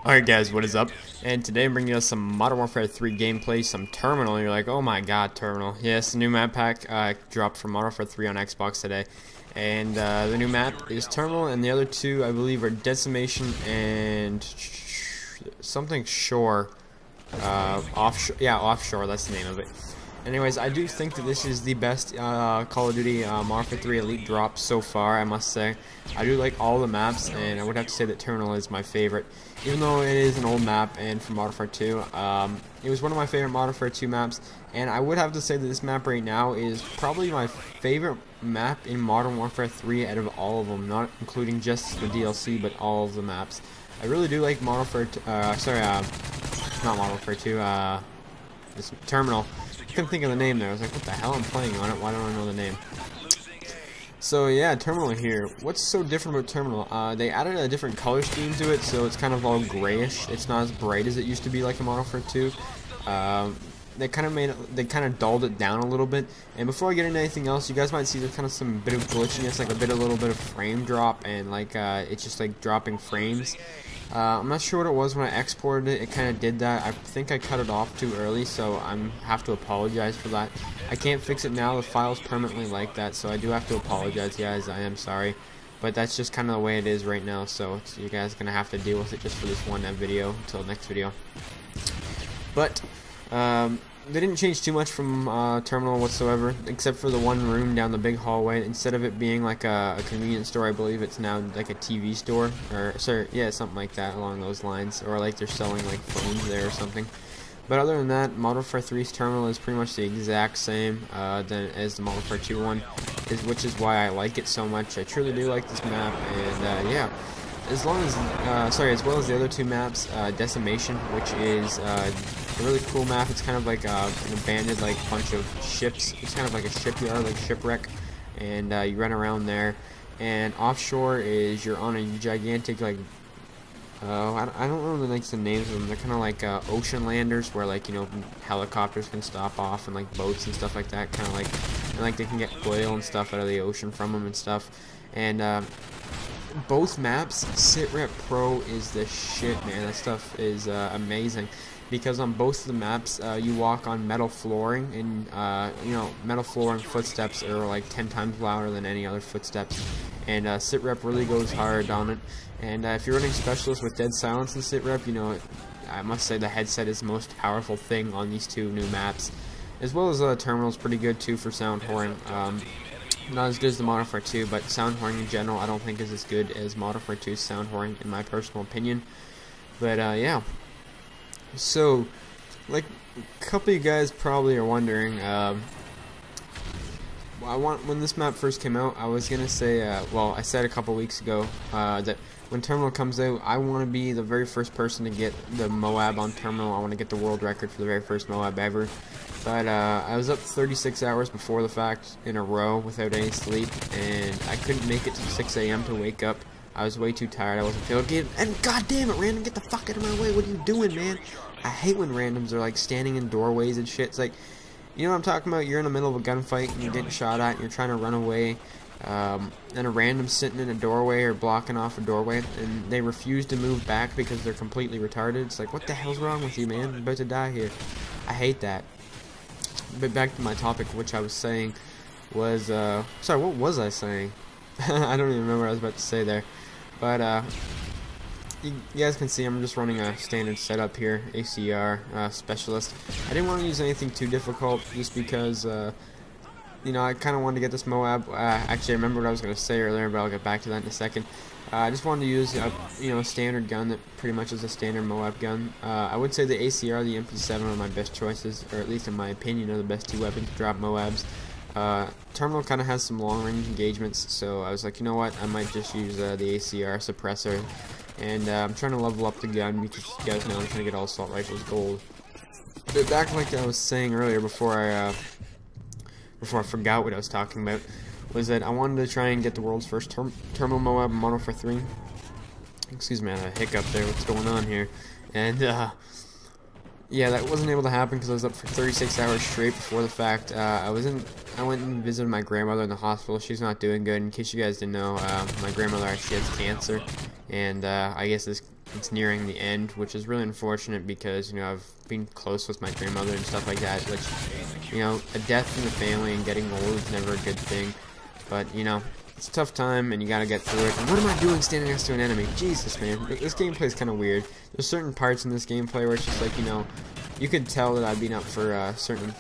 Alright guys, what is up? And today I'm bringing us some Modern Warfare 3 gameplay, some Terminal, and you're like, oh my god, Terminal. Yes, the new map pack dropped from Modern Warfare 3 on Xbox today. And the new map is Terminal, and the other two, I believe, are Decimation and something Shore. Offshore, yeah, Offshore, that's the name of it. Anyways, I do think that this is the best Call of Duty Modern Warfare 3 Elite drop so far, I must say. I do like all the maps, and I would have to say that Terminal is my favorite. Even though it is an old map and from Modern Warfare 2, it was one of my favorite Modern Warfare 2 maps, and I would have to say that this map right now is probably my favorite map in Modern Warfare 3 out of all of them, not including just the DLC, but all of the maps. I really do like Modern Warfare, not Modern Warfare 2, this Terminal. I couldn't think of the name there. I was like, what the hell? I'm playing on it. Why don't I know the name? So yeah, Terminal here. What's so different about Terminal? They added a different color scheme to it, so it's kind of all grayish. It's not as bright as it used to be like in Modern Warfare 2. They kind of dulled it down a little bit. And before I get into anything else, you guys might see there's kind of some bit of glitchiness, like a little bit of frame drop, and like it's just like dropping frames. I'm not sure what it was when I exported it. It kind of did that. I think I cut it off too early, so I have to apologize for that. I can't fix it now. The file's permanently like that, so I do have to apologize, guys. I am sorry, but that's just kind of the way it is right now. So you guys are gonna have to deal with it just for this one video until next video. But they didn't change too much from Terminal whatsoever, except for the one room down the big hallway. Instead of it being like a convenience store, I believe it's now like a TV store, or sorry, yeah, something like that along those lines, or like they're selling like phones there or something. But other than that, Modern Warfare 3's Terminal is pretty much the exact same as the Modern Warfare 2 one, which is why I like it so much. I truly do like this map, and yeah. As well as the other two maps, Decimation, which is a really cool map. It's kind of like an abandoned like bunch of ships. It's kind of like a shipyard, like shipwreck, and you run around there. And Offshore is you're on a gigantic like I don't know the names of them. They're kind of like ocean landers, where like helicopters can stop off and like boats and stuff like that. Kind of like and like they can get oil and stuff out of the ocean from them and stuff. And both maps, SITREP Pro is the shit, man. That stuff is amazing, because on both of the maps you walk on metal flooring, and metal flooring footsteps are like 10 times louder than any other footsteps, and SITREP really goes hard on it. And if you're running Specialist with dead silence in SITREP, I must say the headset is the most powerful thing on these two new maps, as well as Terminal's pretty good too for sound whoring. Not as good as the Modern Warfare 2, but sound whoring in general I don't think is as good as Modern Warfare 2's sound whoring, in my personal opinion. But yeah, so like a couple of you guys probably are wondering, when this map first came out, I was gonna say, well, I said a couple weeks ago that when Terminal comes out, I want to be the very first person to get the MOAB on Terminal. I want to get the world record for the very first MOAB ever. But I was up 36 hours before the fact in a row without any sleep, and I couldn't make it to 6 AM to wake up. I was way too tired. I wasn't feeling good. And god damn it, random, get the fuck out of my way. What are you doing, man? I hate when randoms are like standing in doorways and shit. It's like, you know what I'm talking about? You're in the middle of a gunfight and you're getting shot at and you're trying to run away. And a random sitting in a doorway or blocking off a doorway, and they refuse to move back because they're completely retarded. It's like, what the hell's wrong with you, man? I'm about to die here. I hate that. But back to my topic, which I was saying was, sorry, what was I saying? I don't even remember what I was about to say there. But, you guys can see I'm just running a standard setup here, ACR, Specialist. I didn't want to use anything too difficult, just because, I kind of wanted to get this MOAB. Actually, I remember what I was going to say earlier, but I'll get back to that in a second. I just wanted to use a standard gun that pretty much is a standard MOAB gun. I would say the ACR, the MP7 are my best choices, or at least in my opinion are the best two weapons to drop MOABs. Terminal kind of has some long range engagements, so I was like, you know what, I might just use the ACR suppressor. And I'm trying to level up the gun, because you guys know I'm trying to get all assault rifles gold. But back like I was saying earlier, before I forgot what I was talking about, was that I wanted to try and get the world's first Terminal MOAB in Modern Warfare 3. Excuse me, I had a hiccup there, what's going on here? And, yeah, that wasn't able to happen because I was up for 36 hours straight before the fact. I went and visited my grandmother in the hospital. She's not doing good. In case you guys didn't know, my grandmother actually has cancer. And, I guess this it's nearing the end, which is really unfortunate because, you know, I've been close with my grandmother and stuff like that, which, you know, a death in the family and getting old is never a good thing. But, you know, it's a tough time and you gotta get through it. And what am I doing standing next to an enemy? Jesus, man. This gameplay is kind of weird. There's certain parts in this gameplay where it's just like, you know, you could tell that I've been up for a certain,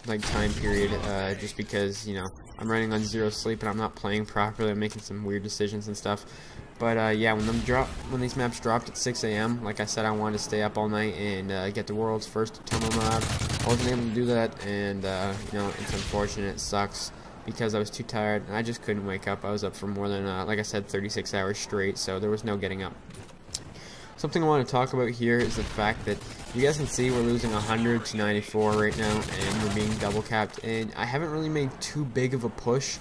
like, time period, just because, you know, I'm running on 0 sleep and I'm not playing properly. I'm making some weird decisions and stuff. But yeah, when these maps dropped at 6 AM, like I said, I wanted to stay up all night and get the world's first terminal MOAB. I wasn't able to do that, and you know, it's unfortunate. It sucks because I was too tired and I just couldn't wake up. I was up for more than, like I said, 36 hours straight, so there was no getting up. Something I want to talk about here is the fact that you guys can see we're losing 100 to 94 right now, and we're being double capped. And I haven't really made too big of a push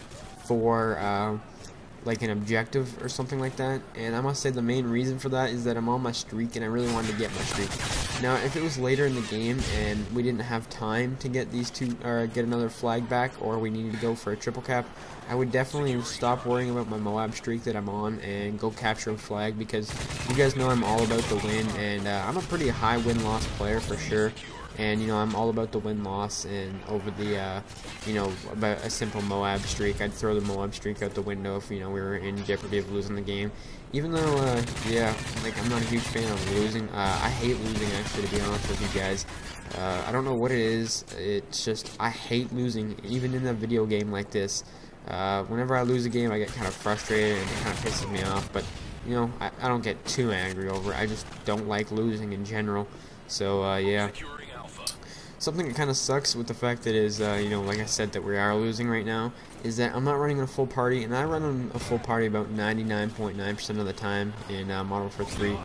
for like an objective or something like that, and I must say the main reason for that is that I'm on my streak and I really wanted to get my streak. Now if it was later in the game and we didn't have time to get these two, or get another flag back, or we needed to go for a triple cap, I would definitely stop worrying about my MOAB streak that I'm on and go capture a flag, because you guys know I'm all about the win, and I'm a pretty high win-loss player for sure. And, you know, I'm all about the win-loss and over the, you know, about a simple MOAB streak. I'd throw the MOAB streak out the window if, you know, we were in jeopardy of losing the game. Even though, yeah, like, I'm not a huge fan of losing. I hate losing, actually, to be honest with you guys. I don't know what it is. It's just, I hate losing, even in a video game like this. Whenever I lose a game, I get kind of frustrated and it kind of pisses me off. But, you know, I don't get too angry over it. I just don't like losing in general. So, yeah. Something that kind of sucks with the fact that is, you know, like I said, that we are losing right now, is that I'm not running on a full party, and I run on a full party about 99.9% of the time in Modern Warfare 3.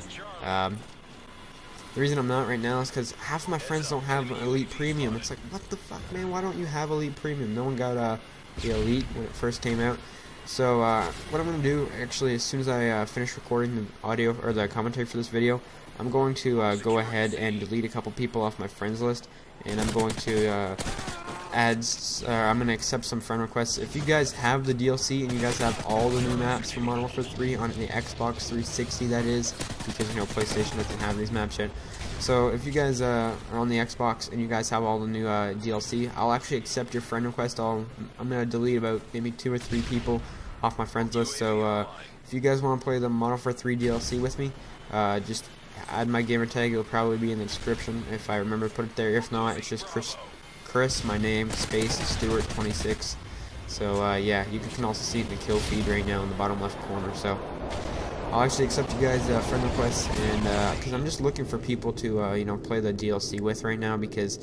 The reason I'm not right now is because half of my friends don't have Elite Premium. It's like, what the fuck, man? Why don't you have Elite Premium? No one got the Elite when it first came out. So what I'm going to do, actually, as soon as I finish recording the audio or the commentary for this video, I'm going to go ahead and delete a couple people off my friends list, and I'm going to I'm going to accept some friend requests. If you guys have the DLC and you guys have all the new maps from Modern Warfare 3 on the Xbox 360, that is, because, you know, PlayStation doesn't have these maps yet. So if you guys are on the Xbox and you guys have all the new DLC, I'll actually accept your friend request. I'm going to delete about maybe 2 or 3 people off my friends list. So if you guys want to play the Modern Warfare 3 DLC with me, just add my gamer tag. It'll probably be in the description if I remember to put it there. If not, it's just Chris, my name, space Stewart 26. So yeah, you can also see the kill feed right now in the bottom left corner. So I'll actually accept you guys' friend requests, and because I'm just looking for people to you know, play the DLC with right now, because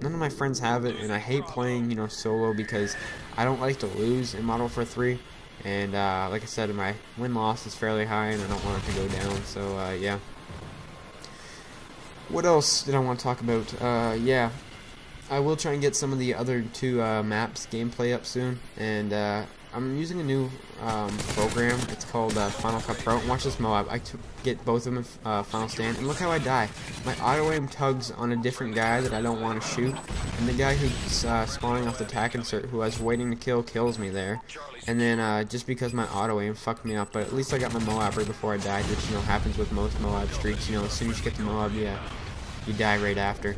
none of my friends have it, and I hate playing, you know, solo because I don't like to lose in Modern Warfare 3. And like I said, my win-loss is fairly high, and I don't want it to go down. So yeah. What else did I want to talk about? Yeah, I will try and get some of the other 2 maps gameplay up soon, and I'm using a new program. It's called Final Cut Pro. And watch this MOAB. I get both of them in Final Stand, and look how I die. My auto aim tugs on a different guy that I don't want to shoot, and the guy who's spawning off the tac insert, who I was waiting to kill, kills me there. And then just because my auto aim fucked me up, but at least I got my MOAB right before I died, which, you know, happens with most MOAB streaks. You know, as soon as you get the MOAB, you die right after.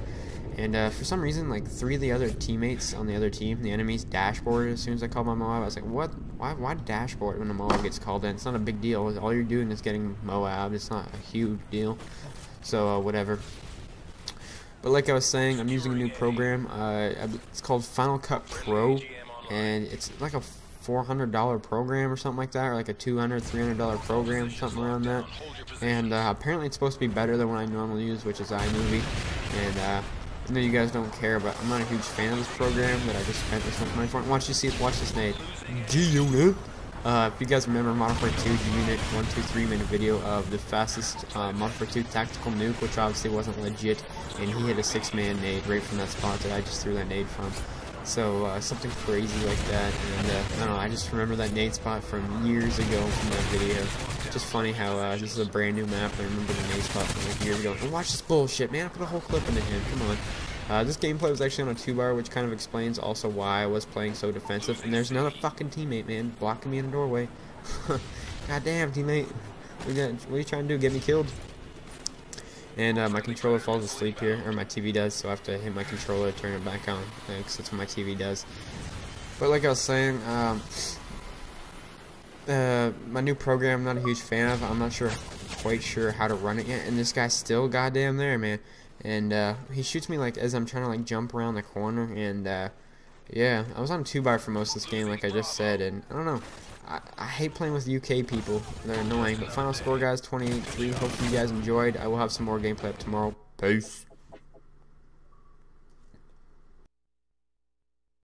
And for some reason, like 3 of the other teammates on the other team, the enemies, dashboard as soon as I called my MOAB. I was like, what? Why dashboard when a MOAB gets called in? It's not a big deal. All you're doing is getting MOAB. It's not a huge deal. So whatever. But like I was saying, I'm using a new program. It's called Final Cut Pro, and it's like a $400 program or something like that, or like a $200, $300 program, something around that. And apparently it's supposed to be better than what I normally use, which is iMovie. And I know you guys don't care, but I'm not a huge fan of this program that I just spent this much money for. Watch this nade. G-Unit. If you guys remember Modern Warfare 2, G-Unit 123 made a video of the fastest Modern Warfare 2 tactical nuke, which obviously wasn't legit, and he hit a 6-man nade right from that spot that I just threw that nade from. So something crazy like that, and I don't know, I just remember that nade spot from years ago from that video. Just funny how this is a brand new map, and I remember the nade spot from like years ago. And watch this bullshit, man, I put a whole clip into him, come on. This gameplay was actually on a 2-bar, which kind of explains also why I was playing so defensive. And there's another fucking teammate, man, blocking me in the doorway. God damn, teammate. What are you trying to do, get me killed? And my controller falls asleep here, or my TV does, so I have to hit my controller to turn it back on, because that's what my TV does. But like I was saying, my new program I'm not a huge fan of. I'm not quite sure how to run it yet, and this guy's still goddamn there, man. And he shoots me like as I'm trying to like jump around the corner, and yeah, I was on 2x for most of this game, like I just said, and I don't know. I hate playing with UK people. They're annoying. But final score, guys, 28-3. Hopefully you guys enjoyed. I will have some more gameplay up tomorrow. Peace.